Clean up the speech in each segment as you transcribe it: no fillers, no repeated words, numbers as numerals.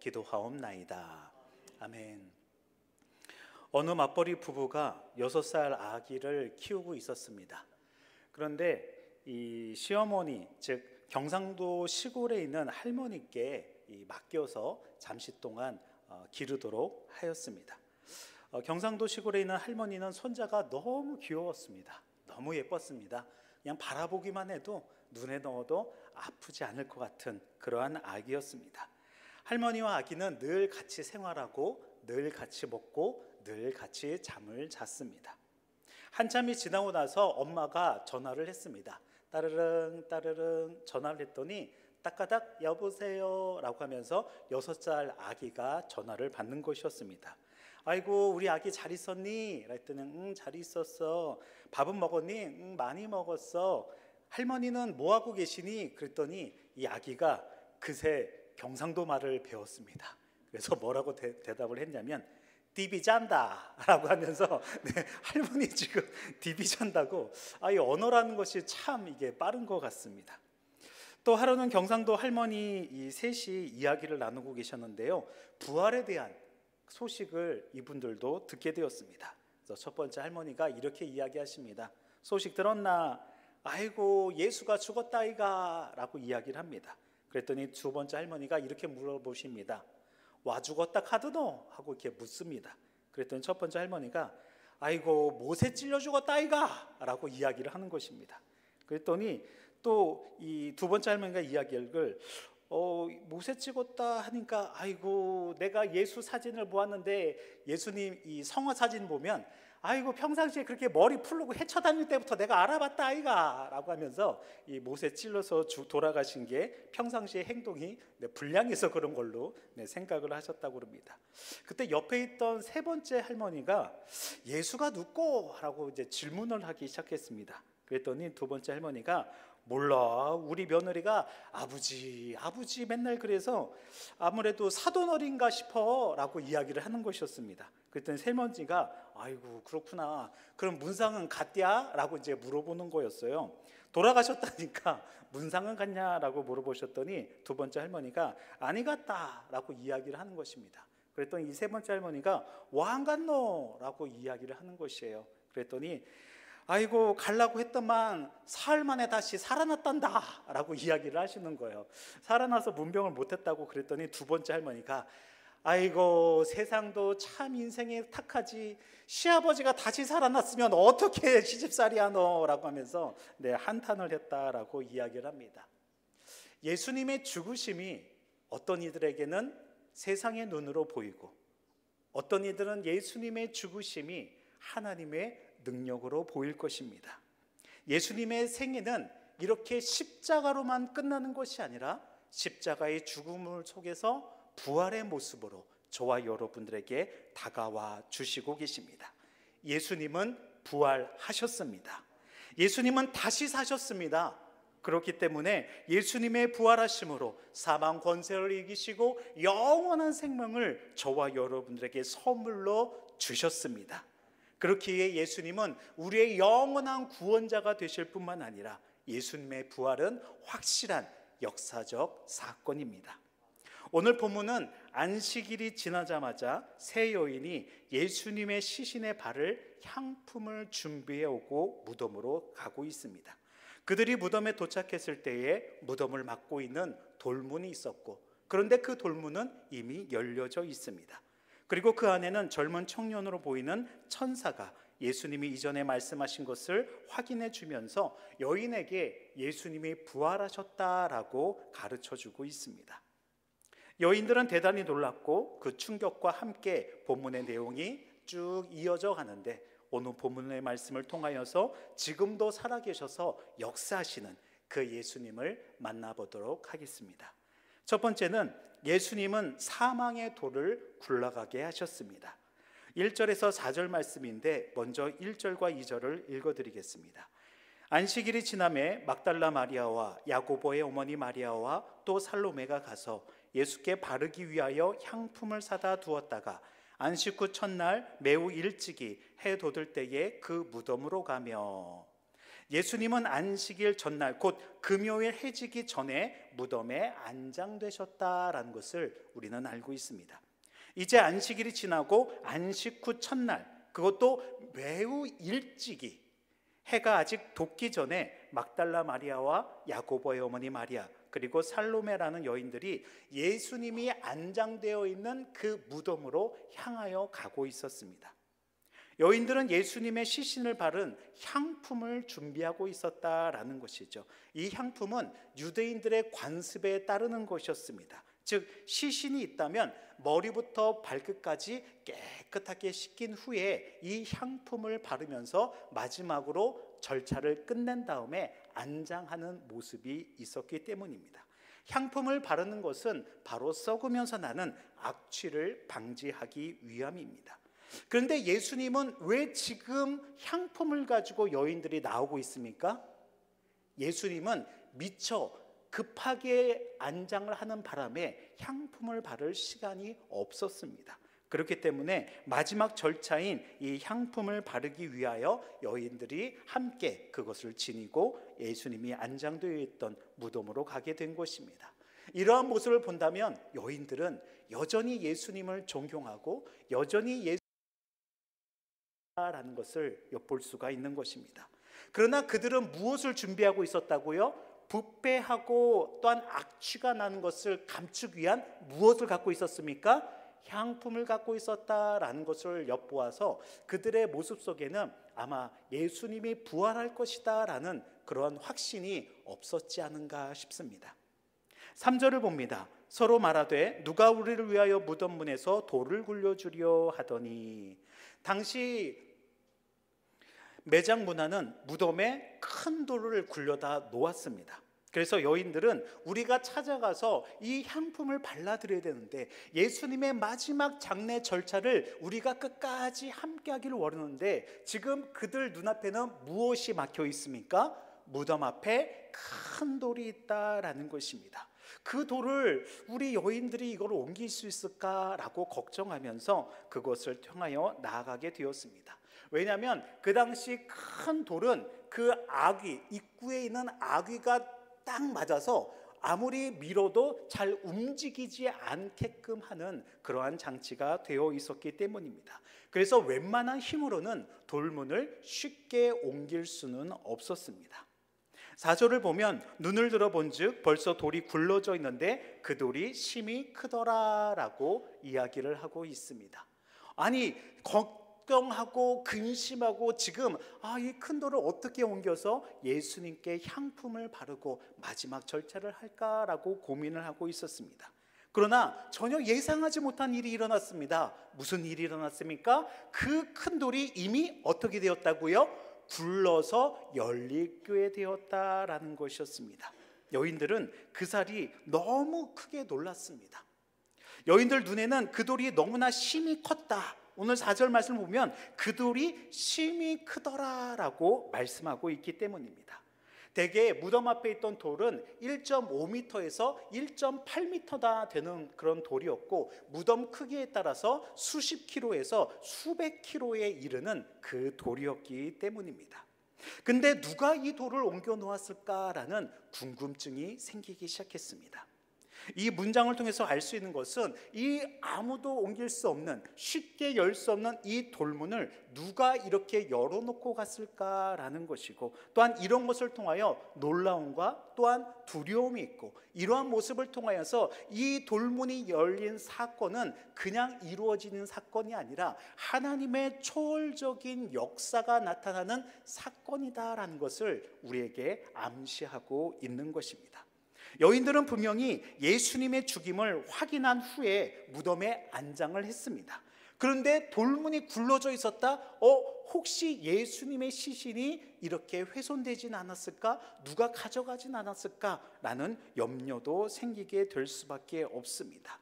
기도하옵나이다. 아멘. 어느 맞벌이 부부가 6살 아기를 키우고 있었습니다. 그런데 이 시어머니, 즉 경상도 시골에 있는 할머니께 맡겨서 잠시 동안 기르도록 하였습니다. 경상도 시골에 있는 할머니는 손자가 너무 귀여웠습니다. 너무 예뻤습니다. 그냥 바라보기만 해도 눈에 넣어도 아프지 않을 것 같은 그러한 아기였습니다. 할머니와 아기는 늘 같이 생활하고 늘 같이 먹고 늘 같이 잠을 잤습니다. 한참이 지나고 나서 엄마가 전화를 했습니다. 따르릉 따르릉 전화를 했더니 따까닥 여보세요 라고 하면서 6살 아기가 전화를 받는 것이었습니다. 아이고 우리 아기 잘 있었니? 그랬더니 응 잘 있었어. 밥은 먹었니? 응 많이 먹었어. 할머니는 뭐 하고 계시니? 그랬더니 이 아기가 그새 경상도 말을 배웠습니다. 그래서 뭐라고 대답을 했냐면 디비 잔다 라고 하면서 네, 할머니 지금 디비 잔다고 이 언어라는 것이 참 이게 빠른 것 같습니다. 또 하루는 경상도 할머니 이 셋이 이야기를 나누고 계셨는데요, 부활에 대한 소식을 이분들도 듣게 되었습니다. 그래서 첫 번째 할머니가 이렇게 이야기하십니다. 소식 들었나? 아이고 예수가 죽었다이가 라고 이야기를 합니다. 그랬더니 두 번째 할머니가 이렇게 물어보십니다. 와 죽었다 카드노? 하고 이렇게 묻습니다. 그랬더니 첫 번째 할머니가 아이고 못에 찔려 죽었다 아이가 라고 이야기를 하는 것입니다. 그랬더니 또 이 두 번째 할머니가 이야기를 못에 찍었다 하니까 아이고 내가 예수 사진을 보았는데 예수님 이 성화 사진 보면 아이고 평상시에 그렇게 머리 풀르고 헤쳐다닐 때부터 내가 알아봤다 아이가 라고 하면서 이 못에 찔러서 돌아가신 게 평상시의 행동이 불량해서 그런 걸로 생각을 하셨다고 합니다. 그때 옆에 있던 세 번째 할머니가 예수가 누구? 라고 이제 질문을 하기 시작했습니다. 그랬더니 두 번째 할머니가 몰라 우리 며느리가 아버지 맨날 그래서 아무래도 사돈어린가 싶어 라고 이야기를 하는 것이었습니다. 그랬더니 세 번째가 아이고 그렇구나 그럼 문상은 갔냐? 라고 이제 물어보는 거였어요. 돌아가셨다니까 문상은 갔냐? 라고 물어보셨더니 두 번째 할머니가 아니 갔다 라고 이야기를 하는 것입니다. 그랬더니 이 세 번째 할머니가 와 안 갔노? 라고 이야기를 하는 것이에요. 그랬더니 아이고 가려고 했더만 사흘 만에 다시 살아났단다 라고 이야기를 하시는 거예요. 살아나서 문병을 못했다고 그랬더니 두 번째 할머니가 아이고 세상도 참 인생이 탁하지 시아버지가 다시 살아났으면 어떻게 시집살이 하노? 라고 하면서 한탄을 했다라고 이야기를 합니다. 예수님의 죽으심이 어떤 이들에게는 세상의 눈으로 보이고 어떤 이들은 예수님의 죽으심이 하나님의 능력으로 보일 것입니다. 예수님의 생애는 이렇게 십자가로만 끝나는 것이 아니라 십자가의 죽음을 속에서 부활의 모습으로 저와 여러분들에게 다가와 주시고 계십니다. 예수님은 부활하셨습니다. 예수님은 다시 사셨습니다. 그렇기 때문에 예수님의 부활하심으로 사망 권세를 이기시고 영원한 생명을 저와 여러분들에게 선물로 주셨습니다. 그렇기에 예수님은 우리의 영원한 구원자가 되실 뿐만 아니라 예수님의 부활은 확실한 역사적 사건입니다. 오늘 본문은 안식일이 지나자마자 세 여인이 예수님의 시신의 발을 향품을 준비해 오고 무덤으로 가고 있습니다. 그들이 무덤에 도착했을 때에 무덤을 막고 있는 돌문이 있었고 그런데 그 돌문은 이미 열려져 있습니다. 그리고 그 안에는 젊은 청년으로 보이는 천사가 예수님이 이전에 말씀하신 것을 확인해 주면서 여인에게 예수님이 부활하셨다라고 가르쳐주고 있습니다. 여인들은 대단히 놀랐고 그 충격과 함께 본문의 내용이 쭉 이어져 가는데 오늘 본문의 말씀을 통하여서 지금도 살아계셔서 역사하시는 그 예수님을 만나보도록 하겠습니다. 첫 번째는 예수님은 사망의 돌을 굴러가게 하셨습니다. 1절에서 4절 말씀인데 먼저 1절과 2절을 읽어드리겠습니다. 안식일이 지남에 막달라 마리아와 야고보의 어머니 마리아와 또 살로메가 가서 예수께 바르기 위하여 향품을 사다 두었다가 안식 후 첫날 매우 일찍이 해 돋을 때에 그 무덤으로 가며 예수님은 안식일 전날 곧 금요일 해지기 전에 무덤에 안장되셨다라는 것을 우리는 알고 있습니다. 이제 안식일이 지나고 안식 후 첫날, 그것도 매우 일찍이 해가 아직 돋기 전에 막달라 마리아와 야고보의 어머니 마리아, 그리고 살로메라는 여인들이 예수님이 안장되어 있는 그 무덤으로 향하여 가고 있었습니다. 여인들은 예수님의 시신을 바른 향품을 준비하고 있었다라는 것이죠. 이 향품은 유대인들의 관습에 따르는 것이었습니다. 즉 시신이 있다면 머리부터 발끝까지 깨끗하게 씻긴 후에 이 향품을 바르면서 마지막으로 절차를 끝낸 다음에 안장하는 모습이 있었기 때문입니다. 향품을 바르는 것은 바로 썩으면서 나는 악취를 방지하기 위함입니다. 그런데 예수님은 왜 지금 향품을 가지고 여인들이 나오고 있습니까? 예수님은 미처 급하게 안장을 하는 바람에 향품을 바를 시간이 없었습니다. 그렇기 때문에 마지막 절차인 이 향품을 바르기 위하여 여인들이 함께 그것을 지니고 예수님이 안장되어 있던 무덤으로 가게 된 것입니다. 이러한 모습을 본다면 여인들은 여전히 예수님을 존경하고 여전히 예수님이라는 것을 엿볼 수가 있는 것입니다. 그러나 그들은 무엇을 준비하고 있었다고요? 부패하고 또한 악취가 나는 것을 감추기 위한 무엇을 갖고 있었습니까? 향품을 갖고 있었다라는 것을 엿보아서 그들의 모습 속에는 아마 예수님이 부활할 것이다 라는 그러한 확신이 없었지 않은가 싶습니다. 3절을 봅니다. 서로 말하되 누가 우리를 위하여 무덤 문에서 돌을 굴려주려 하더니, 당시 매장 문화는 무덤에 큰 돌을 굴려다 놓았습니다. 그래서 여인들은 우리가 찾아가서 이 향품을 발라드려야 되는데 예수님의 마지막 장례 절차를 우리가 끝까지 함께 하기를 원하는데 지금 그들 눈앞에는 무엇이 막혀 있습니까? 무덤 앞에 큰 돌이 있다라는 것입니다. 그 돌을 우리 여인들이 이걸 옮길 수 있을까라고 걱정하면서 그것을 향하여 나아가게 되었습니다. 왜냐하면 그 당시 큰 돌은 그 아귀, 입구에 있는 아귀가 딱 맞아서 아무리 밀어도 잘 움직이지 않게끔 하는 그러한 장치가 되어 있었기 때문입니다. 그래서 웬만한 힘으로는 돌문을 쉽게 옮길 수는 없었습니다. 4절을 보면 눈을 들어본 즉 벌써 돌이 굴러져 있는데 그 돌이 심히 크더라라고 이야기를 하고 있습니다. 아니 걱정하고 근심하고 지금 이 큰 돌을 어떻게 옮겨서 예수님께 향품을 바르고 마지막 절차를 할까라고 고민을 하고 있었습니다. 그러나 전혀 예상하지 못한 일이 일어났습니다. 무슨 일이 일어났습니까? 그 큰 돌이 이미 어떻게 되었다고요? 굴러서 열리게 되었다라는 것이었습니다. 여인들은 그 살이 너무 크게 놀랐습니다. 여인들 눈에는 그 돌이 너무나 심히 컸다. 오늘 4절 말씀을 보면 그 돌이 심히 크더라라고 말씀하고 있기 때문입니다. 대개 무덤 앞에 있던 돌은 1.5m에서 1.8m나 되는 그런 돌이었고 무덤 크기에 따라서 수십 킬로에서 수백 킬로에 이르는 그 돌이었기 때문입니다. 근데 누가 이 돌을 옮겨 놓았을까라는 궁금증이 생기기 시작했습니다. 이 문장을 통해서 알 수 있는 것은 이 아무도 옮길 수 없는, 쉽게 열 수 없는 이 돌문을 누가 이렇게 열어놓고 갔을까라는 것이고, 또한 이런 것을 통하여 놀라움과 또한 두려움이 있고, 이러한 모습을 통하여서 이 돌문이 열린 사건은 그냥 이루어지는 사건이 아니라 하나님의 초월적인 역사가 나타나는 사건이다라는 것을 우리에게 암시하고 있는 것입니다. 여인들은 분명히 예수님의 죽임을 확인한 후에 무덤에 안장을 했습니다. 그런데 돌문이 굴러져 있었다? 혹시 예수님의 시신이 이렇게 훼손되진 않았을까? 누가 가져가진 않았을까? 라는 염려도 생기게 될 수밖에 없습니다.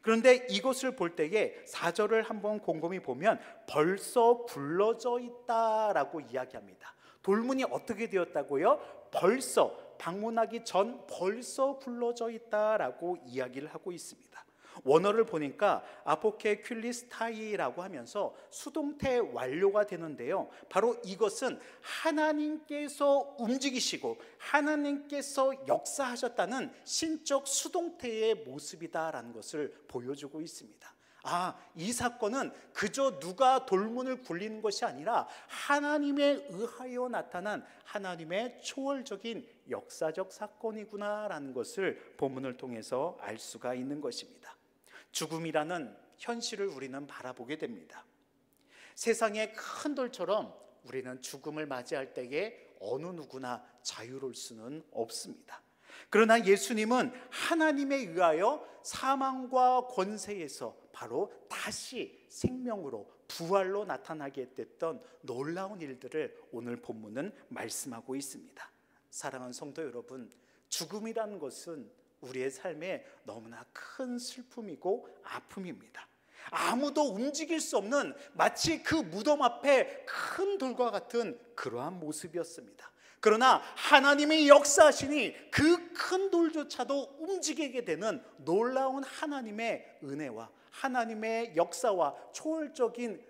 그런데 이것을 볼 때에 4절을 한번 곰곰이 보면 벌써 굴러져 있다라고 이야기합니다. 돌문이 어떻게 되었다고요? 벌써 방문하기 전 벌써 굴러져 있다라고 이야기를 하고 있습니다. 원어를 보니까 아포케큘리스타이라고 하면서 수동태 완료가 되는데요, 바로 이것은 하나님께서 움직이시고 하나님께서 역사하셨다는 신적 수동태의 모습이다라는 것을 보여주고 있습니다. 이 사건은 그저 누가 돌문을 굴리는 것이 아니라 하나님에 의하여 나타난 하나님의 초월적인 역사적 사건이구나라는 것을 본문을 통해서 알 수가 있는 것입니다. 죽음이라는 현실을 우리는 바라보게 됩니다. 세상의 큰 돌처럼 우리는 죽음을 맞이할 때에 어느 누구나 자유로울 수는 없습니다. 그러나 예수님은 하나님에 의하여 사망과 권세에서 바로 다시 생명으로 부활로 나타나게 됐던 놀라운 일들을 오늘 본문은 말씀하고 있습니다. 사랑하는 성도 여러분, 죽음이라는 것은 우리의 삶에 너무나 큰 슬픔이고 아픔입니다. 아무도 움직일 수 없는 마치 그 무덤 앞에 큰 돌과 같은 그러한 모습이었습니다. 그러나 하나님의 역사하시니 그 큰 돌조차도 움직이게 되는 놀라운 하나님의 은혜와 하나님의 역사와 초월적인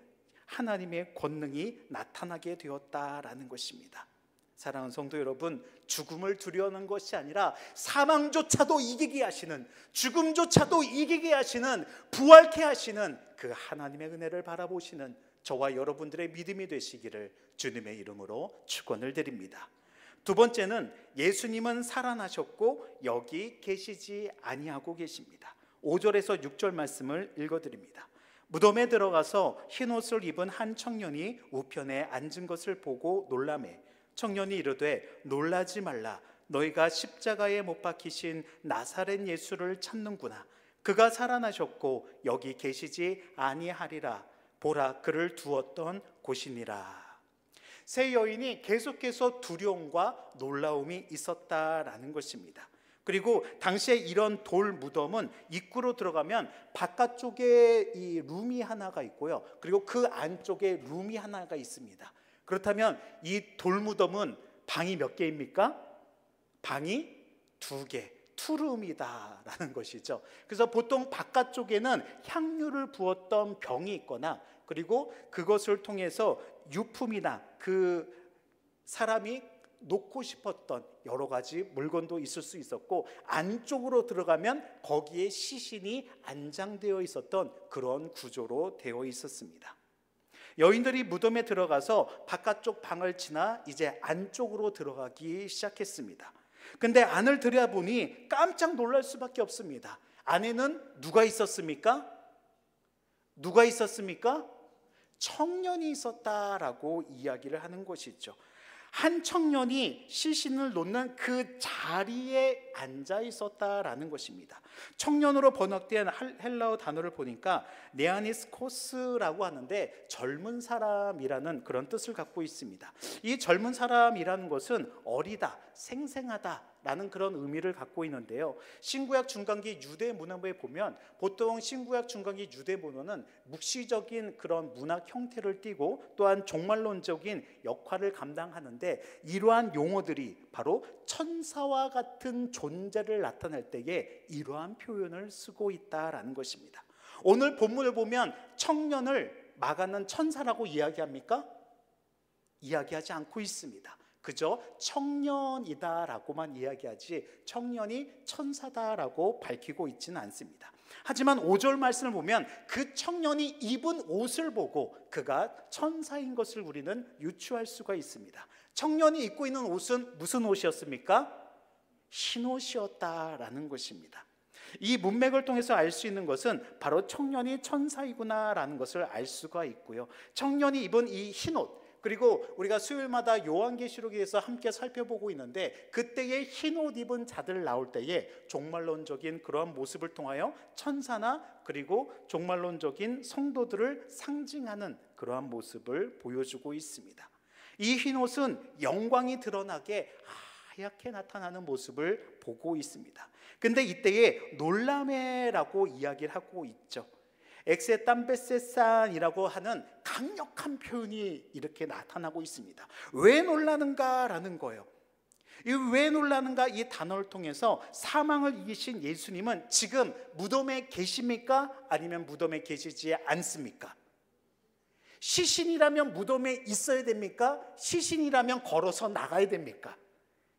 하나님의 권능이 나타나게 되었다라는 것입니다. 사랑하는 성도 여러분, 죽음을 두려워하는 것이 아니라 사망조차도 이기게 하시는, 죽음조차도 이기게 하시는, 부활케 하시는 그 하나님의 은혜를 바라보시는 저와 여러분들의 믿음이 되시기를 주님의 이름으로 축원을 드립니다. 두 번째는 예수님은 살아나셨고 여기 계시지 아니하고 계십니다. 5절에서 6절 말씀을 읽어드립니다. 무덤에 들어가서 흰옷을 입은 한 청년이 우편에 앉은 것을 보고 놀라매 청년이 이르되 놀라지 말라, 너희가 십자가에 못 박히신 나사렛 예수를 찾는구나. 그가 살아나셨고 여기 계시지 아니하리라. 보라, 그를 두었던 곳이니라. 세 여인이 계속해서 두려움과 놀라움이 있었다라는 것입니다. 그리고 당시에 이런 돌 무덤은 입구로 들어가면 바깥쪽에 이 룸이 하나가 있고요, 그리고 그 안쪽에 룸이 하나가 있습니다. 그렇다면 이 돌 무덤은 방이 몇 개입니까? 방이 2개, 투룸이다라는 것이죠. 그래서 보통 바깥쪽에는 향유를 부었던 병이 있거나, 그리고 그것을 통해서 유품이나 그 사람이 놓고 싶었던 여러 가지 물건도 있을 수 있었고, 안쪽으로 들어가면 거기에 시신이 안장되어 있었던 그런 구조로 되어 있었습니다. 여인들이 무덤에 들어가서 바깥쪽 방을 지나 이제 안쪽으로 들어가기 시작했습니다. 근데 안을 들여다보니 깜짝 놀랄 수밖에 없습니다. 안에는 누가 있었습니까? 누가 있었습니까? 청년이 있었다라고 이야기를 하는 것이죠. 한 청년이 시신을 놓는 그 자리에 앉아 있었다라는 것입니다. 청년으로 번역된 헬라어 단어를 보니까 네아니스코스라고 하는데 젊은 사람이라는 그런 뜻을 갖고 있습니다. 이 젊은 사람이라는 것은 어리다, 생생하다라는 그런 의미를 갖고 있는데요, 신구약 중간기 유대 문헌에 보면 보통 신구약 중간기 유대 문헌은 묵시적인 그런 문학 형태를 띠고 또한 종말론적인 역할을 감당하는데, 이러한 용어들이 바로 천사와 같은 존재를 나타낼 때에 이러한 표현을 쓰고 있다라는 것입니다. 오늘 본문을 보면 청년을 마가는 천사라고 이야기합니까? 이야기하지 않고 있습니다. 그저 청년이다라고만 이야기하지 청년이 천사다라고 밝히고 있지는 않습니다. 하지만 5절 말씀을 보면 그 청년이 입은 옷을 보고 그가 천사인 것을 우리는 유추할 수가 있습니다. 청년이 입고 있는 옷은 무슨 옷이었습니까? 흰 옷이었다라는 것입니다. 이 문맥을 통해서 알 수 있는 것은 바로 청년이 천사이구나라는 것을 알 수가 있고요, 청년이 입은 이 흰 옷, 그리고 우리가 수요일마다 요한계시록에서 함께 살펴보고 있는데, 그때의 흰 옷 입은 자들 나올 때에 종말론적인 그러한 모습을 통하여 천사나 그리고 종말론적인 성도들을 상징하는 그러한 모습을 보여주고 있습니다. 이 흰 옷은 영광이 드러나게 하얗게 나타나는 모습을 보고 있습니다. 근데 이때에 놀라매라고 이야기를 하고 있죠. 엑세땀베세산이라고 하는 강력한 표현이 이렇게 나타나고 있습니다. 왜 놀라는가라는 거예요. 이 왜 놀라는가? 이 단어를 통해서 사망을 이기신 예수님은 지금 무덤에 계십니까? 아니면 무덤에 계시지 않습니까? 시신이라면 무덤에 있어야 됩니까? 시신이라면 걸어서 나가야 됩니까?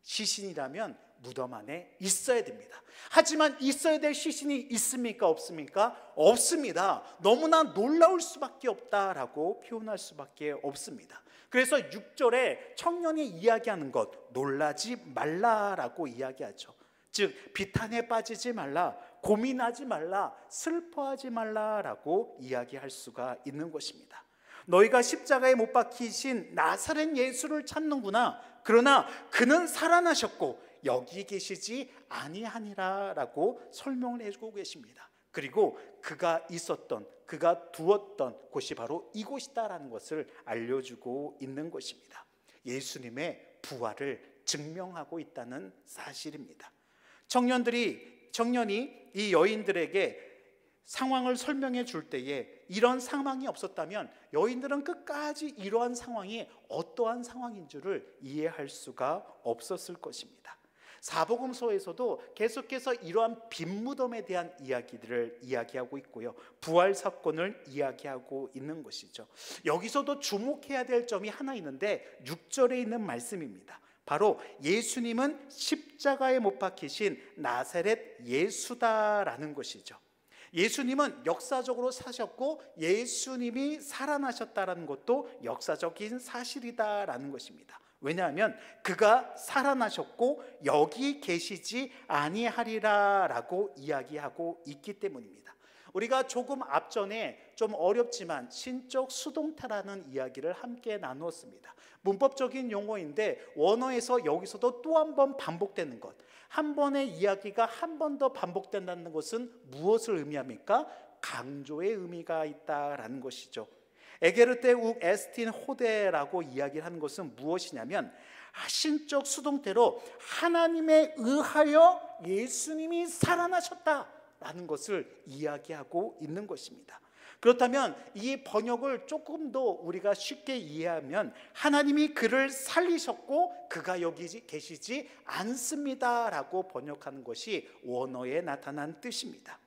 시신이라면 무덤 안에 있어야 됩니다. 하지만 있어야 될 시신이 있습니까? 없습니까? 없습니다. 너무나 놀라울 수밖에 없다라고 표현할 수밖에 없습니다. 그래서 6절에 청년이 이야기하는 것, 놀라지 말라라고 이야기하죠. 즉 비탄에 빠지지 말라, 고민하지 말라, 슬퍼하지 말라라고 이야기할 수가 있는 것입니다. 너희가 십자가에 못 박히신 나사렛 예수를 찾는구나. 그러나 그는 살아나셨고 여기 계시지 아니하니라라고 설명을 해주고 계십니다. 그리고 그가 있었던, 그가 두었던 곳이 바로 이곳이다라는 것을 알려주고 있는 것입니다. 예수님의 부활을 증명하고 있다는 사실입니다. 청년이 이 여인들에게 상황을 설명해 줄 때에 이런 상황이 없었다면 여인들은 끝까지 이러한 상황이 어떠한 상황인 줄을 이해할 수가 없었을 것입니다. 사복음서에서도 계속해서 이러한 빈 무덤에 대한 이야기들을 이야기하고 있고요, 부활 사건을 이야기하고 있는 것이죠. 여기서도 주목해야 될 점이 하나 있는데 6절에 있는 말씀입니다. 바로 예수님은 십자가에 못 박히신 나사렛 예수다라는 것이죠. 예수님은 역사적으로 사셨고 예수님이 살아나셨다라는 것도 역사적인 사실이다라는 것입니다. 왜냐하면 그가 살아나셨고 여기 계시지 아니하리라라고 이야기하고 있기 때문입니다. 우리가 조금 앞전에 좀 어렵지만 신적 수동태라는 이야기를 함께 나누었습니다. 문법적인 용어인데 원어에서 여기서도 또 한 번 반복되는 것, 한 번의 이야기가 한 번 더 반복된다는 것은 무엇을 의미합니까? 강조의 의미가 있다라는 것이죠. 에게르테 욱 에스틴 호데라고 이야기를 하는 것은 무엇이냐면 신적 수동태로 하나님에 의하여 예수님이 살아나셨다라는 것을 이야기하고 있는 것입니다. 그렇다면 이 번역을 조금 더 우리가 쉽게 이해하면 하나님이 그를 살리셨고 그가 여기 계시지 않습니다라고 번역하는 것이 원어에 나타난 뜻입니다.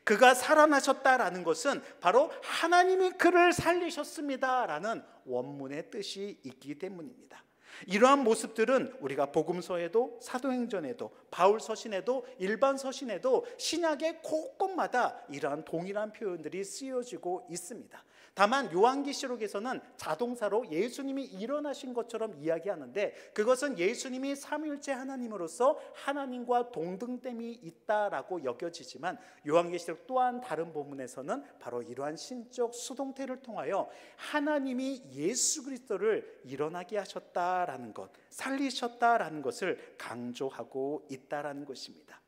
그가 살아나셨다라는 것은 바로 하나님이 그를 살리셨습니다라는 원문의 뜻이 있기 때문입니다. 이러한 모습들은 우리가 복음서에도 사도행전에도 바울 서신에도 일반 서신에도 신약의 곳곳마다 이러한 동일한 표현들이 쓰여지고 있습니다. 다만 요한계시록에서는 자동사로 예수님이 일어나신 것처럼 이야기하는데 그것은 예수님이 삼위일체 하나님으로서 하나님과 동등됨이 있다라고 여겨지지만 요한계시록 또한 다른 본문에서는 바로 이러한 신적 수동태를 통하여 하나님이 예수 그리스도를 일어나게 하셨다라는 것, 살리셨다라는 것을 강조하고 있다라는 것입니다.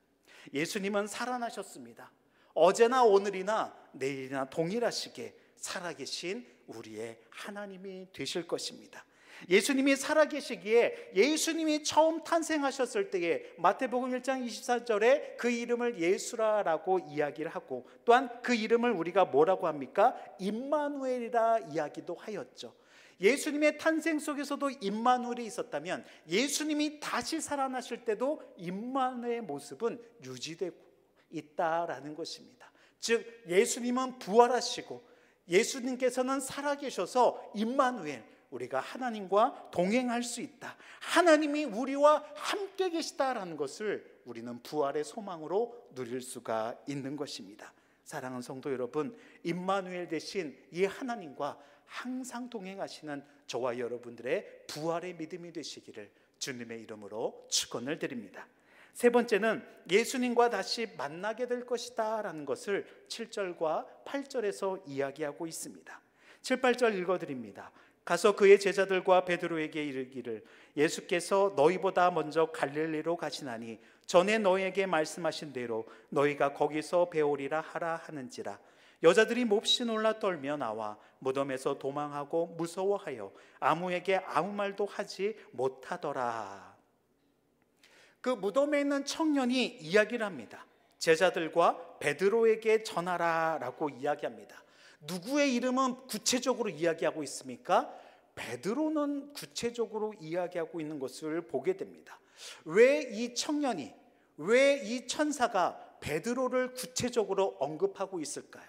예수님은 살아나셨습니다. 어제나 오늘이나 내일이나 동일하시게 살아계신 우리의 하나님이 되실 것입니다. 예수님이 살아계시기에 예수님이 처음 탄생하셨을 때에 마태복음 1장 24절에 그 이름을 예수라라고 이야기를 하고 또한 그 이름을 우리가 뭐라고 합니까? 임마누엘이라 이야기도 하였죠. 예수님의 탄생 속에서도 임마누엘이 있었다면 예수님이 다시 살아나실 때도 임마누엘의 모습은 유지되고 있다라는 것입니다. 즉 예수님은 부활하시고 예수님께서는 살아계셔서 임마누엘, 우리가 하나님과 동행할 수 있다, 하나님이 우리와 함께 계시다라는 것을 우리는 부활의 소망으로 누릴 수가 있는 것입니다. 사랑하는 성도 여러분, 임마누엘 대신 이 하나님과 항상 동행하시는 저와 여러분들의 부활의 믿음이 되시기를 주님의 이름으로 축원을 드립니다. 세 번째는 예수님과 다시 만나게 될 것이다 라는 것을 7절과 8절에서 이야기하고 있습니다. 7, 8절 읽어드립니다. 가서 그의 제자들과 베드로에게 이르기를 예수께서 너희보다 먼저 갈릴리로 가시나니 전에 너희에게 말씀하신 대로 너희가 거기서 배우리라 하라 하는지라. 여자들이 몹시 놀라 떨며 나와 무덤에서 도망하고 무서워하여 아무에게 아무 말도 하지 못하더라. 그 무덤에 있는 청년이 이야기를 합니다. 제자들과 베드로에게 전하라 라고 이야기합니다. 누구의 이름은 구체적으로 이야기하고 있습니까? 베드로는 구체적으로 이야기하고 있는 것을 보게 됩니다. 왜 이 청년이, 왜 이 천사가 베드로를 구체적으로 언급하고 있을까요?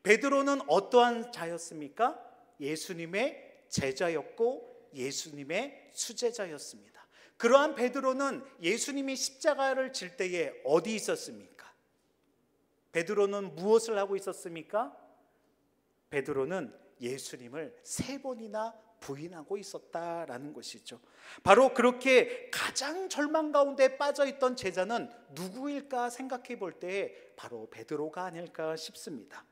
베드로는 어떠한 자였습니까? 예수님의 제자였고 예수님의 수제자였습니다. 그러한 베드로는 예수님이 십자가를 질 때에 어디 있었습니까? 베드로는 무엇을 하고 있었습니까? 베드로는 예수님을 3번이나 부인하고 있었다라는 것이죠. 바로 그렇게 가장 절망 가운데 빠져있던 제자는 누구일까 생각해 볼 때 바로 베드로가 아닐까 싶습니다.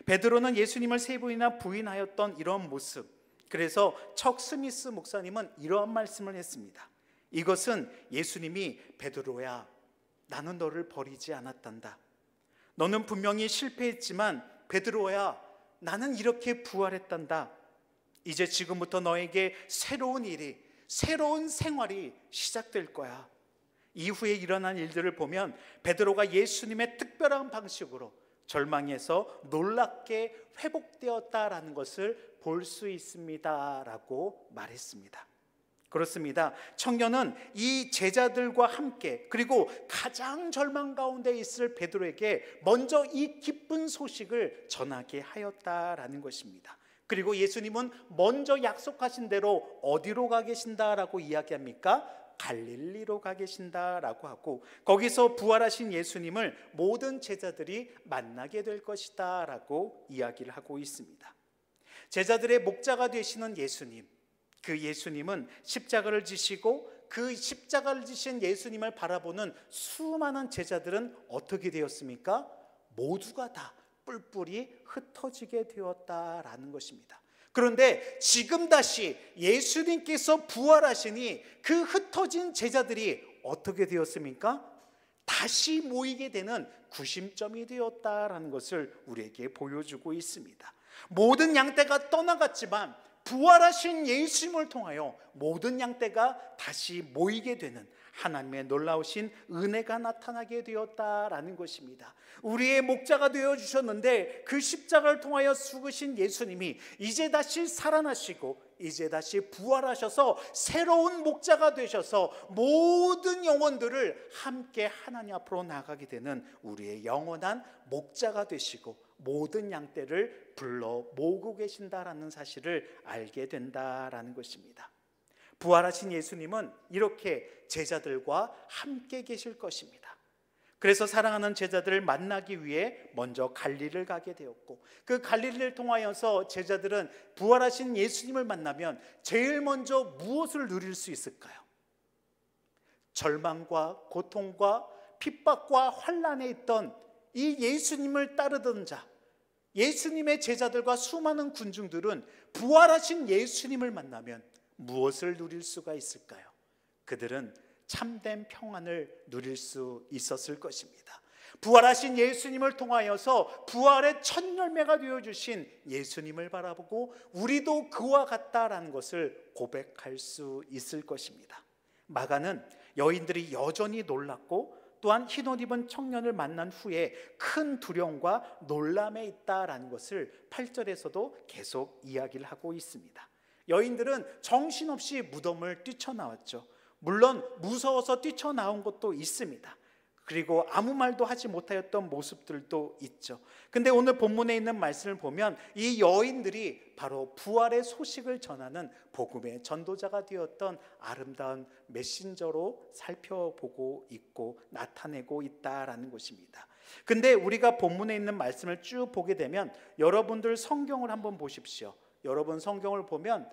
베드로는 예수님을 3번이나 부인하였던 이런 모습, 그래서 척 스미스 목사님은 이러한 말씀을 했습니다. 이것은 예수님이 베드로야, 나는 너를 버리지 않았단다. 너는 분명히 실패했지만 베드로야, 나는 이렇게 부활했단다. 이제 지금부터 너에게 새로운 일이, 새로운 생활이 시작될 거야. 이후에 일어난 일들을 보면 베드로가 예수님의 특별한 방식으로 절망에서 놀랍게 회복되었다라는 것을 볼 수 있습니다 라고 말했습니다. 그렇습니다. 청년은 이 제자들과 함께, 그리고 가장 절망 가운데 있을 베드로에게 먼저 이 기쁜 소식을 전하게 하였다라는 것입니다. 그리고 예수님은 먼저 약속하신 대로 어디로 가 계신다라고 이야기합니까? 갈릴리로 가 계신다라고 하고, 거기서 부활하신 예수님을 모든 제자들이 만나게 될 것이다 라고 이야기를 하고 있습니다. 제자들의 목자가 되시는 예수님, 그 예수님은 십자가를 지시고 그 십자가를 지신 예수님을 바라보는 수많은 제자들은 어떻게 되었습니까? 모두가 다 뿔뿔이 흩어지게 되었다라는 것입니다. 그런데 지금 다시 예수님께서 부활하시니 그 흩어진 제자들이 어떻게 되었습니까? 다시 모이게 되는 구심점이 되었다라는 것을 우리에게 보여주고 있습니다. 모든 양떼가 떠나갔지만 부활하신 예수님을 통하여 모든 양떼가 다시 모이게 되는 하나님의 놀라우신 은혜가 나타나게 되었다라는 것입니다. 우리의 목자가 되어주셨는데 그 십자가를 통하여 죽으신 예수님이 이제 다시 살아나시고 이제 다시 부활하셔서 새로운 목자가 되셔서 모든 영혼들을 함께 하나님 앞으로 나가게 되는 우리의 영원한 목자가 되시고 모든 양떼를 불러 모으고 계신다라는 사실을 알게 된다라는 것입니다. 부활하신 예수님은 이렇게 제자들과 함께 계실 것입니다. 그래서 사랑하는 제자들을 만나기 위해 먼저 갈릴리를 가게 되었고, 그 갈릴리를 통하여서 제자들은 부활하신 예수님을 만나면 제일 먼저 무엇을 누릴 수 있을까요? 절망과 고통과 핍박과 환난에 있던 이 예수님을 따르던 자, 예수님의 제자들과 수많은 군중들은 부활하신 예수님을 만나면 무엇을 누릴 수가 있을까요? 그들은 참된 평안을 누릴 수 있었을 것입니다. 부활하신 예수님을 통하여서 부활의 첫 열매가 되어주신 예수님을 바라보고 우리도 그와 같다라는 것을 고백할 수 있을 것입니다. 마가는 여인들이 여전히 놀랐고 또한 흰옷 입은 청년을 만난 후에 큰 두려움과 놀람에 있다라는 것을 8절에서도 계속 이야기를 하고 있습니다. 여인들은 정신없이 무덤을 뛰쳐나왔죠. 물론 무서워서 뛰쳐나온 것도 있습니다. 그리고 아무 말도 하지 못하였던 모습들도 있죠. 근데 오늘 본문에 있는 말씀을 보면 이 여인들이 바로 부활의 소식을 전하는 복음의 전도자가 되었던 아름다운 메신저로 살펴보고 있고 나타내고 있다라는 것입니다. 근데 우리가 본문에 있는 말씀을 쭉 보게 되면 여러분들 성경을 한번 보십시오. 여러분 성경을 보면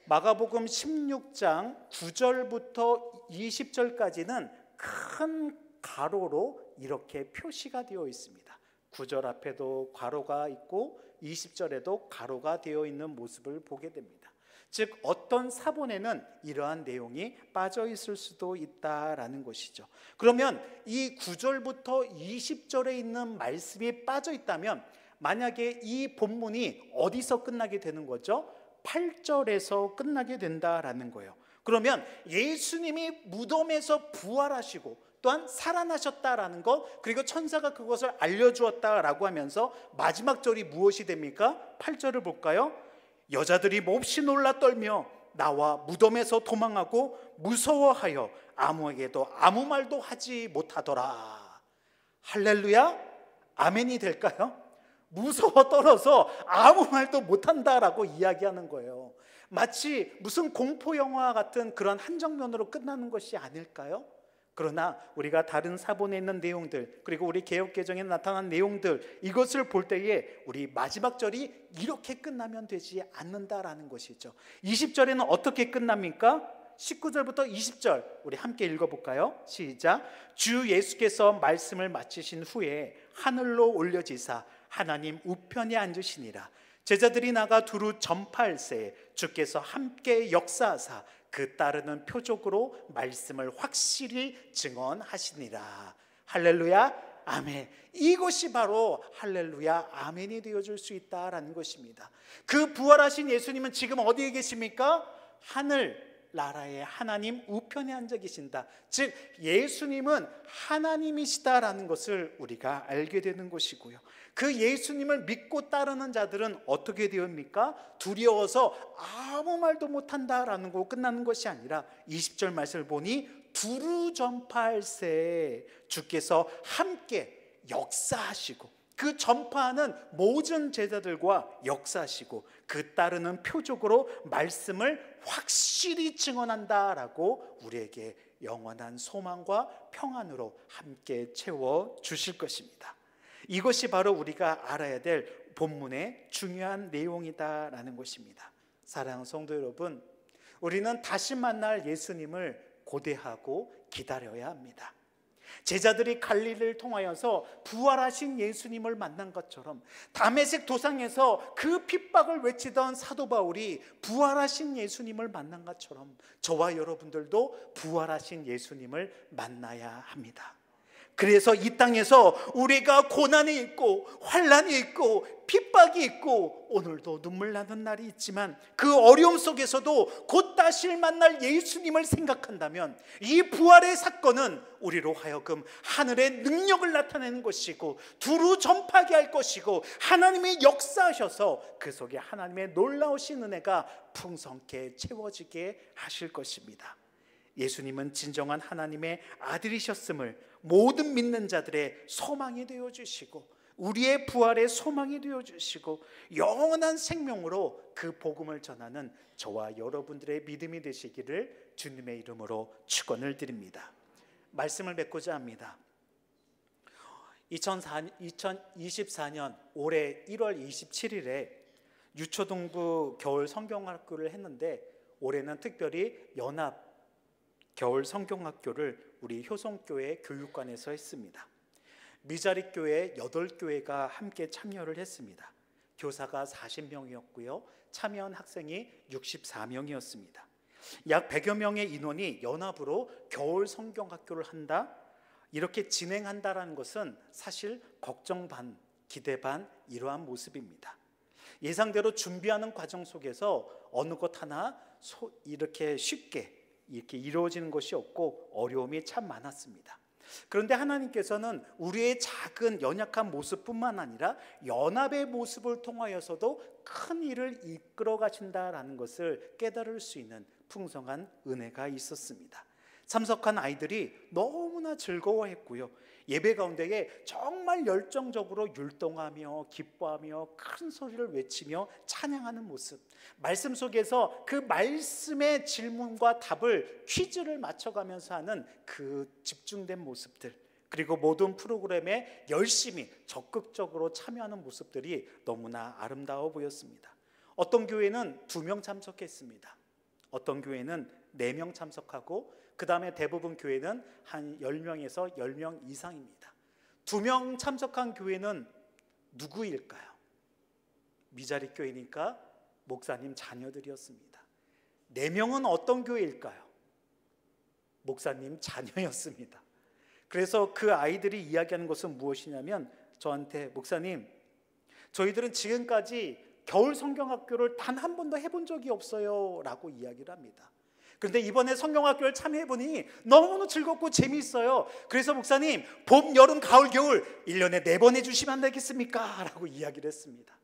마가복음 16장 9절부터 20절까지는 큰 가로로 이렇게 표시가 되어 있습니다. 9절 앞에도 가로가 있고 20절에도 가로가 되어 있는 모습을 보게 됩니다. 즉 어떤 사본에는 이러한 내용이 빠져 있을 수도 있다라는 것이죠. 그러면 이 9절부터 20절에 있는 말씀이 빠져 있다면 만약에 이 본문이 어디서 끝나게 되는 거죠? 8절에서 끝나게 된다라는 거예요. 그러면 예수님이 무덤에서 부활하시고 또한 살아나셨다라는 것, 그리고 천사가 그것을 알려주었다라고 하면서 마지막 절이 무엇이 됩니까? 8절을 볼까요? 여자들이 몹시 놀라 떨며 나와 무덤에서 도망하고 무서워하여 아무에게도 아무 말도 하지 못하더라. 할렐루야? 아멘이 될까요? 무서워 떨어서 아무 말도 못한다라고 이야기하는 거예요. 마치 무슨 공포 영화 같은 그런 한 장면으로 끝나는 것이 아닐까요? 그러나 우리가 다른 사본에 있는 내용들, 그리고 우리 개역개정에 나타난 내용들, 이것을 볼 때에 우리 마지막 절이 이렇게 끝나면 되지 않는다라는 것이죠. 20절에는 어떻게 끝납니까? 19절부터 20절 우리 함께 읽어볼까요? 시작. 주 예수께서 말씀을 마치신 후에 하늘로 올려지사 하나님 우편에 앉으시니라. 제자들이 나가 두루 전파할새 주께서 함께 역사하사 그 따르는 표적으로 말씀을 확실히 증언하시니라. 할렐루야 아멘. 이것이 바로 할렐루야 아멘이 되어줄 수 있다라는 것입니다. 그 부활하신 예수님은 지금 어디에 계십니까? 하늘 나라의 하나님 우편에 앉아 계신다. 즉 예수님은 하나님이시다라는 것을 우리가 알게 되는 것이고요. 그 예수님을 믿고 따르는 자들은 어떻게 되옵니까? 두려워서 아무 말도 못한다라는 거 끝나는 것이 아니라 20절 말씀을 보니 두루 전파할새 주께서 함께 역사하시고, 그 전파하는 모든 제자들과 역사하시고 그 따르는 표적으로 말씀을 확실히 증언한다라고 우리에게 영원한 소망과 평안으로 함께 채워주실 것입니다. 이것이 바로 우리가 알아야 될 본문의 중요한 내용이다라는 것입니다. 사랑하는 성도 여러분, 우리는 다시 만날 예수님을 고대하고 기다려야 합니다. 제자들이 갈릴리를 통하여서 부활하신 예수님을 만난 것처럼 다메섹 도상에서 그 핍박을 외치던 사도 바울이 부활하신 예수님을 만난 것처럼 저와 여러분들도 부활하신 예수님을 만나야 합니다. 그래서 이 땅에서 우리가 고난이 있고 환난이 있고 핍박이 있고 오늘도 눈물 나는 날이 있지만 그 어려움 속에서도 곧 다시 만날 예수님을 생각한다면 이 부활의 사건은 우리로 하여금 하늘의 능력을 나타내는 것이고 두루 전파하게 할 것이고 하나님이 역사하셔서 그 속에 하나님의 놀라우신 은혜가 풍성케 채워지게 하실 것입니다. 예수님은 진정한 하나님의 아들이셨음을 모든 믿는 자들의 소망이 되어주시고 우리의 부활의 소망이 되어주시고 영원한 생명으로 그 복음을 전하는 저와 여러분들의 믿음이 되시기를 주님의 이름으로 축원을 드립니다. 말씀을 맺고자 합니다. 2024년 올해 1월 27일에 유초동부 겨울 성경학교를 했는데 올해는 특별히 연합 겨울 성경학교를 우리 효성교회 교육관에서 했습니다. 미자립교회 8교회가 함께 참여를 했습니다. 교사가 40명이었고요. 참여한 학생이 64명이었습니다. 약 100여 명의 인원이 연합으로 겨울 성경학교를 한다, 이렇게 진행한다라는 것은 사실 걱정 반, 기대 반 이러한 모습입니다. 예상대로 준비하는 과정 속에서 어느 것 하나 이렇게 쉽게 이렇게 이루어지는 것이 없고 어려움이 참 많았습니다. 그런데 하나님께서는 우리의 작은 연약한 모습뿐만 아니라 연합의 모습을 통하여서도 큰 일을 이끌어 가신다라는 것을 깨달을 수 있는 풍성한 은혜가 있었습니다. 참석한 아이들이 너무나 즐거워했고요. 예배 가운데에 정말 열정적으로 율동하며 기뻐하며 큰 소리를 외치며 찬양하는 모습, 말씀 속에서 그 말씀의 질문과 답을 퀴즈를 맞춰가면서 하는 그 집중된 모습들, 그리고 모든 프로그램에 열심히 적극적으로 참여하는 모습들이 너무나 아름다워 보였습니다. 어떤 교회는 2명 참석했습니다. 어떤 교회는 4명 참석하고 그 다음에 대부분 교회는 한 10명에서 10명 이상입니다. 2명 참석한 교회는 누구일까요? 미자립 교회니까 목사님 자녀들이었습니다. 4명은 어떤 교회일까요? 목사님 자녀였습니다. 그래서 그 아이들이 이야기하는 것은 무엇이냐면 저한테, 목사님, 저희들은 지금까지 겨울 성경학교를 단 한 번도 해본 적이 없어요 라고 이야기를 합니다. 그런데 이번에 성경학교를 참여해보니 너무너무 즐겁고 재미있어요. 그래서 목사님, 봄, 여름, 가을, 겨울 1년에 4번 해주시면 안 되겠습니까? 라고 이야기를 했습니다.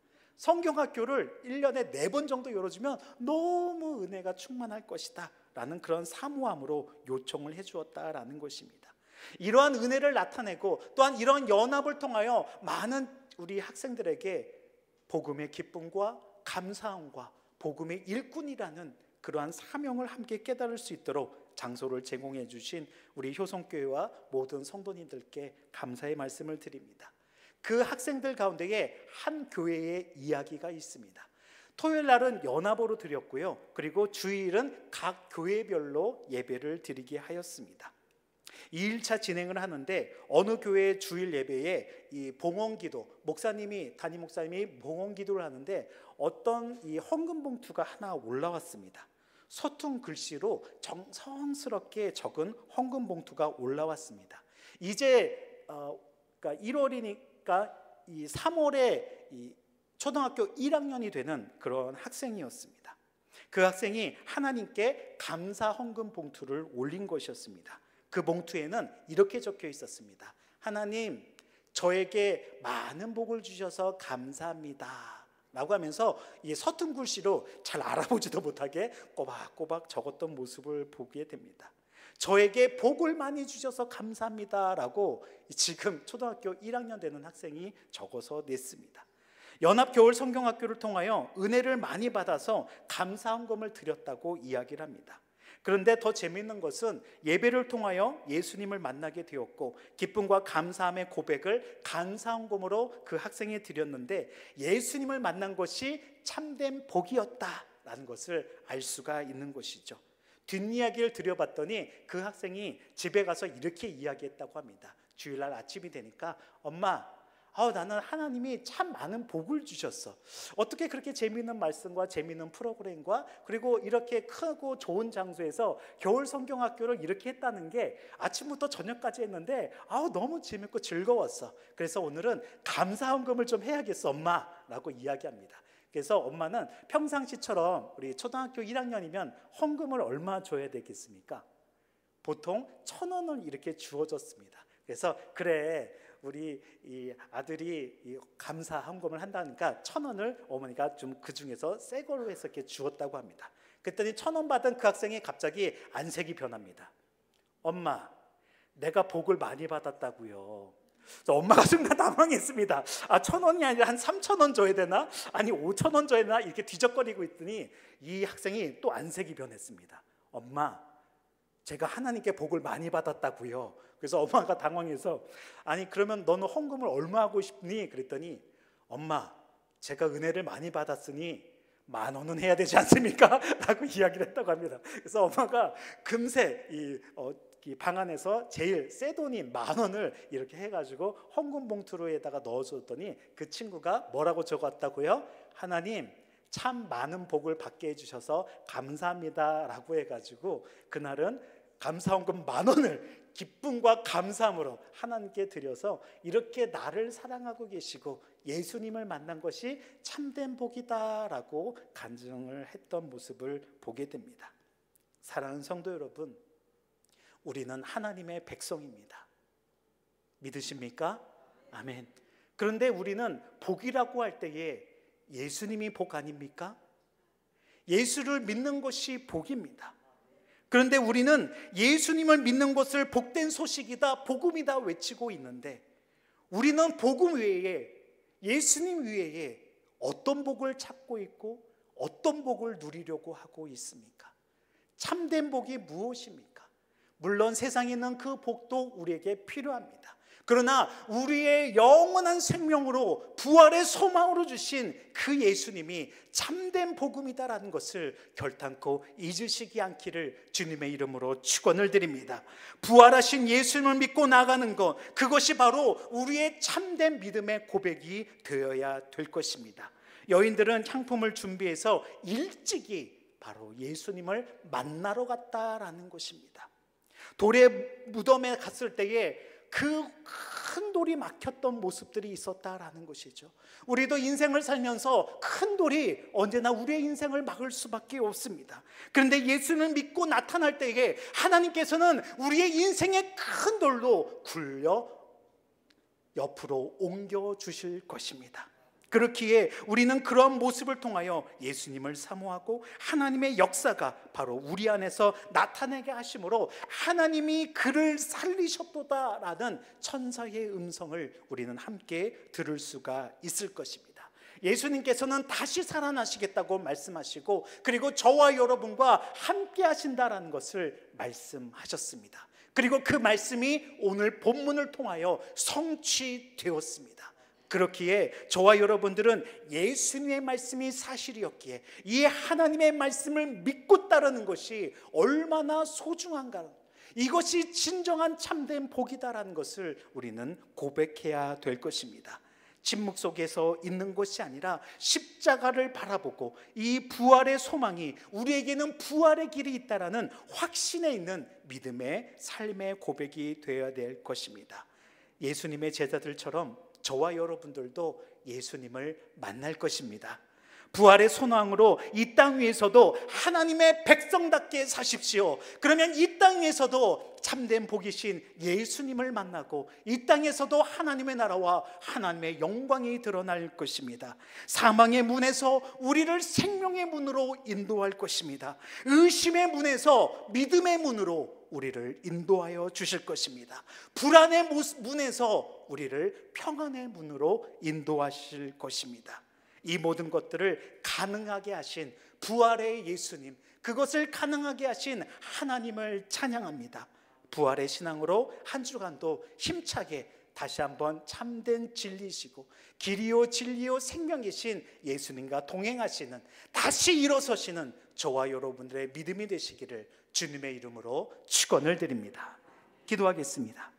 성경학교를 1년에 4번 정도 열어주면 너무 은혜가 충만할 것이다 라는 그런 사모함으로 요청을 해주었다라는 것입니다. 이러한 은혜를 나타내고 또한 이러한 연합을 통하여 많은 우리 학생들에게 복음의 기쁨과 감사함과 복음의 일꾼이라는 그러한 사명을 함께 깨달을 수 있도록 장소를 제공해 주신 우리 효성교회와 모든 성도님들께 감사의 말씀을 드립니다. 그 학생들 가운데에 한 교회의 이야기가 있습니다. 토요일 날은 연합으로 드렸고요, 그리고 주일은 각 교회별로 예배를 드리게 하였습니다. 2일차 진행을 하는데 어느 교회의 주일 예배에 이 봉헌기도, 담임 목사님이 봉헌기도를 하는데 어떤 이 헌금 봉투가 하나 올라왔습니다. 서툰 글씨로 정성스럽게 적은 헌금 봉투가 올라왔습니다. 이제 그러니까 1월이니까 이 3월에 이 초등학교 1학년이 되는 그런 학생이었습니다. 그 학생이 하나님께 감사 헌금 봉투를 올린 것이었습니다. 그 봉투에는 이렇게 적혀 있었습니다. 하나님, 저에게 많은 복을 주셔서 감사합니다 라고 하면서 이 서툰 글씨로 잘 알아보지도 못하게 꼬박꼬박 적었던 모습을 보게 됩니다. 저에게 복을 많이 주셔서 감사합니다 라고 지금 초등학교 1학년 되는 학생이 적어서 냈습니다. 연합겨울 성경학교를 통하여 은혜를 많이 받아서 감사헌금을 드렸다고 이야기를 합니다. 그런데 더 재미있는 것은 예배를 통하여 예수님을 만나게 되었고 기쁨과 감사함의 고백을 감사헌금으로 그 학생이 드렸는데 예수님을 만난 것이 참된 복이었다라는 것을 알 수가 있는 것이죠. 뒷이야기를 들여봤더니 그 학생이 집에 가서 이렇게 이야기했다고 합니다. 주일날 아침이 되니까 엄마, 나는 하나님이 참 많은 복을 주셨어. 어떻게 그렇게 재미있는 말씀과 재미있는 프로그램과 그리고 이렇게 크고 좋은 장소에서 겨울 성경학교를 이렇게 했다는 게 아침부터 저녁까지 했는데 너무 재밌고 즐거웠어. 그래서 오늘은 감사헌금을 좀 해야겠어 엄마 라고 이야기합니다. 그래서 엄마는 평상시처럼 우리 초등학교 1학년이면 헌금을 얼마 줘야 되겠습니까? 보통 1,000원을 이렇게 주어졌습니다. 그래서 그래, 우리 이 아들이 이 감사 헌금을 한다니까 1,000원을 어머니가 좀 그 중에서 새 걸로 해서 이렇게 주었다고 합니다. 그랬더니 1,000원 받은 그 학생이 갑자기 안색이 변합니다. 엄마, 내가 복을 많이 받았다고요. 엄마가 순간 당황했습니다. 1,000원이 아니라 한 3,000원 줘야 되나? 아니 5,000원 줘야 되나? 이렇게 뒤적거리고 있더니 이 학생이 또 안색이 변했습니다. 엄마, 제가 하나님께 복을 많이 받았다고요. 그래서 엄마가 당황해서 아니 그러면 너는 헌금을 얼마 하고 싶니? 그랬더니 엄마, 제가 은혜를 많이 받았으니 10,000원은 해야 되지 않습니까? 라고 이야기를 했다고 합니다. 그래서 엄마가 금세 이 방 안에서 제일 새 돈인 10,000원을 이렇게 해가지고 헌금 봉투로에다가 넣어줬더니 그 친구가 뭐라고 적었다고요? 하나님, 참 많은 복을 받게 해주셔서 감사합니다 라고 해가지고 그날은 감사헌금 10,000원을 기쁨과 감사함으로 하나님께 드려서 이렇게 나를 사랑하고 계시고 예수님을 만난 것이 참된 복이다라고 간증을 했던 모습을 보게 됩니다. 사랑하는 성도 여러분, 우리는 하나님의 백성입니다. 믿으십니까? 아멘. 그런데 우리는 복이라고 할 때에 예수님이 복 아닙니까? 예수를 믿는 것이 복입니다. 그런데 우리는 예수님을 믿는 것을 복된 소식이다, 복음이다 외치고 있는데 우리는 복음 외에, 예수님 외에 어떤 복을 찾고 있고 어떤 복을 누리려고 하고 있습니까? 참된 복이 무엇입니까? 물론 세상에 있는 그 복도 우리에게 필요합니다. 그러나 우리의 영원한 생명으로 부활의 소망으로 주신 그 예수님이 참된 복음이다라는 것을 결단코 잊으시지 않기를 주님의 이름으로 축원을 드립니다. 부활하신 예수님을 믿고 나가는 것, 그것이 바로 우리의 참된 믿음의 고백이 되어야 될 것입니다. 여인들은 향품을 준비해서 일찍이 바로 예수님을 만나러 갔다라는 것입니다. 돌의 무덤에 갔을 때에 그 큰 돌이 막혔던 모습들이 있었다라는 것이죠. 우리도 인생을 살면서 큰 돌이 언제나 우리의 인생을 막을 수밖에 없습니다. 그런데 예수를 믿고 나타날 때에 하나님께서는 우리의 인생의 큰 돌로 굴려 옆으로 옮겨 주실 것입니다. 그렇기에 우리는 그러한 모습을 통하여 예수님을 사모하고 하나님의 역사가 바로 우리 안에서 나타나게 하심으로 하나님이 그를 살리셨도다라는 천사의 음성을 우리는 함께 들을 수가 있을 것입니다. 예수님께서는 다시 살아나시겠다고 말씀하시고 그리고 저와 여러분과 함께 하신다라는 것을 말씀하셨습니다. 그리고 그 말씀이 오늘 본문을 통하여 성취되었습니다. 그렇기에 저와 여러분들은 예수님의 말씀이 사실이었기에 이 하나님의 말씀을 믿고 따르는 것이 얼마나 소중한가, 이것이 진정한 참된 복이다라는 것을 우리는 고백해야 될 것입니다. 침묵 속에서 있는 것이 아니라 십자가를 바라보고 이 부활의 소망이 우리에게는 부활의 길이 있다라는 확신에 있는 믿음의 삶의 고백이 되어야 될 것입니다. 예수님의 제자들처럼 저와 여러분들도 예수님을 만날 것입니다. 부활의 소망으로 이 땅 위에서도 하나님의 백성답게 사십시오. 그러면 이 땅 위에서도 참된 복이신 예수님을 만나고 이 땅에서도 하나님의 나라와 하나님의 영광이 드러날 것입니다. 사망의 문에서 우리를 생명의 문으로 인도할 것입니다. 의심의 문에서 믿음의 문으로 우리를 인도하여 주실 것입니다. 불안의 문에서 우리를 평안의 문으로 인도하실 것입니다. 이 모든 것들을 가능하게 하신 부활의 예수님, 그것을 가능하게 하신 하나님을 찬양합니다. 부활의 신앙으로 한 주간도 힘차게 다시 한번 참된 진리시고 길이요 진리요 생명이신 예수님과 동행하시는, 다시 일어서시는 저와 여러분들의 믿음이 되시기를 주님의 이름으로 축원을 드립니다. 기도하겠습니다.